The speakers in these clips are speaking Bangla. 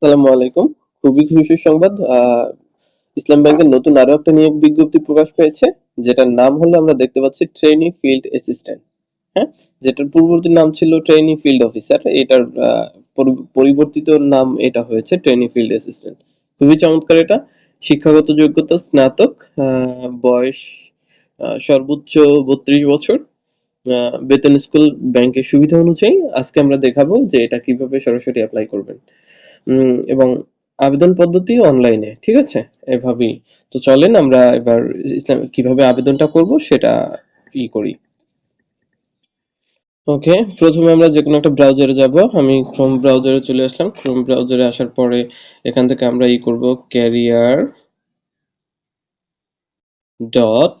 আসসালামু আলাইকুম। খুবই খুশির সংবাদ। ইসলাম ব্যাংকের নতুন আরো একটা নিয়োগ বিজ্ঞপ্তি প্রকাশ পেয়েছে, যেটার নাম হলো আমরা দেখতে পাচ্ছি ট্রেনি ফিল্ড অ্যাসিস্ট্যান্ট। হ্যাঁ? যেটার পূর্ববর্তী নাম ছিল ট্রেনি ফিল্ড অফিসার। এটার পরিবর্তিত নাম এটা হয়েছে ট্রেনি ফিল্ড অ্যাসিস্ট্যান্ট। খুবই চমৎকার এটা। শিক্ষাগত যোগ্যতা স্নাতক, বয়স সর্বোচ্চ ৩২ বছর। বেতন স্কুল ব্যাংকের সুবিধা অনুযায়ী। আজকে আমরা দেখাবো যে এটা কিভাবে সরাসরি এপ্লাই করবেন। এবং আবেদন পদ্ধতি অনলাইনে, ঠিক আছে? এভাবেই। তো চলেন আমরা এবার কিভাবে আবেদনটা করব সেটা করি। ওকে, প্রথমে আমরা যেকোনো একটা ব্রাউজারে যাব। আমি ক্রোম ব্রাউজারে চলে আসলাম। ক্রোম ব্রাউজারে আসার পরে এখান থেকে আমরা করব ক্যারিয়ার ডট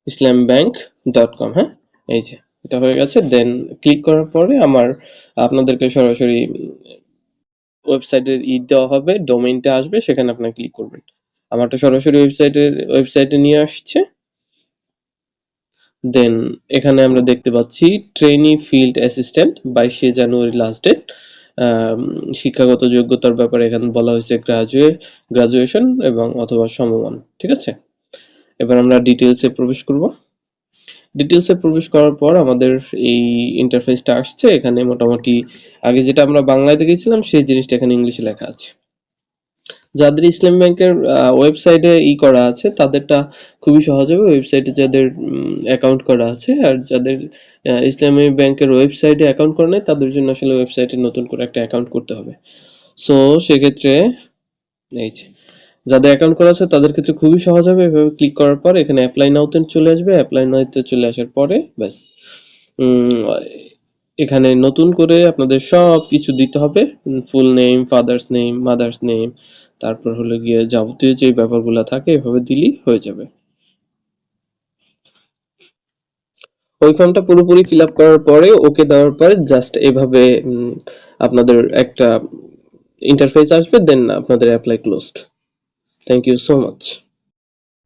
islambank.com। হ্যাঁ, এই যে এটা হয়ে গেছে। দেন ক্লিক করার পরে আপনাদেরকে সরাসরি ওয়েবসাইটের দেওয়া হবে, ডোমেইনটা আসবে, সেখানে আপনারা ক্লিক করবেন। আমারটা সরাসরি ওয়েবসাইটে নিয়ে আসছে। দেন এখানে আমরা দেখতে পাচ্ছি ট্রেনি ফিল্ড অ্যাসিস্ট্যান্ট, 22শে জানুয়ারি লাস্ট ডেট। শিক্ষাগত যোগ্যতার ব্যাপারে এখানে বলা হয়েছে গ্রাজুয়েশন এবং অথবা সমমান, ঠিক আছে? এবার আমরা ডিটেলসে প্রবেশ করব। ডিটেলসে প্রবেশ করার পর আমাদের এই ইন্টারফেসটা আসছে। এখানে মোটামুটি আগে যেটা আমরা বাংলায় দেখেছিলাম সেই জিনিসটা এখানে ইংলিশে লেখা আছে। যাদের ইসলাম ব্যাংকের ওয়েবসাইটে করা আছে তাদেরটা খুবই সহজ হবে। ওয়েবসাইটে যাদের অ্যাকাউন্ট করা আছে, আর যাদের ইসলামী ব্যাংকের ওয়েবসাইটে অ্যাকাউন্ট করা নেই তাদের জন্য আসলে ওয়েবসাইটে নতুন করে একটা অ্যাকাউন্ট করতে হবে। সো সেক্ষেত্রে এই যে যাদের অ্যাকাউন্ট করা আছে তাদের ক্ষেত্রে খুবই সহজ হবে। এভাবে ক্লিক করার পর এখানে অ্যাপ্লাই নাওতে চলে আসবে। অ্যাপ্লাই নাওতে চলে আসার পরে ব্যাস এখানে নতুন করে আপনাদের সব কিছু দিতে হবে। Full name, father's name, mother's name, তারপর হলো গিয়ে যাবতীয় যে ব্যাপারগুলো থাকে এভাবে দিলেই হয়ে যাবে। ওই ফর্মটা পুরোপুরি ফিল আপ করার পরে ওকে দেওয়ার পরে জাস্ট এভাবে আপনাদের একটা ইন্টারফেস আসবে, দেন আপনাদের apply closed. Thank you so much.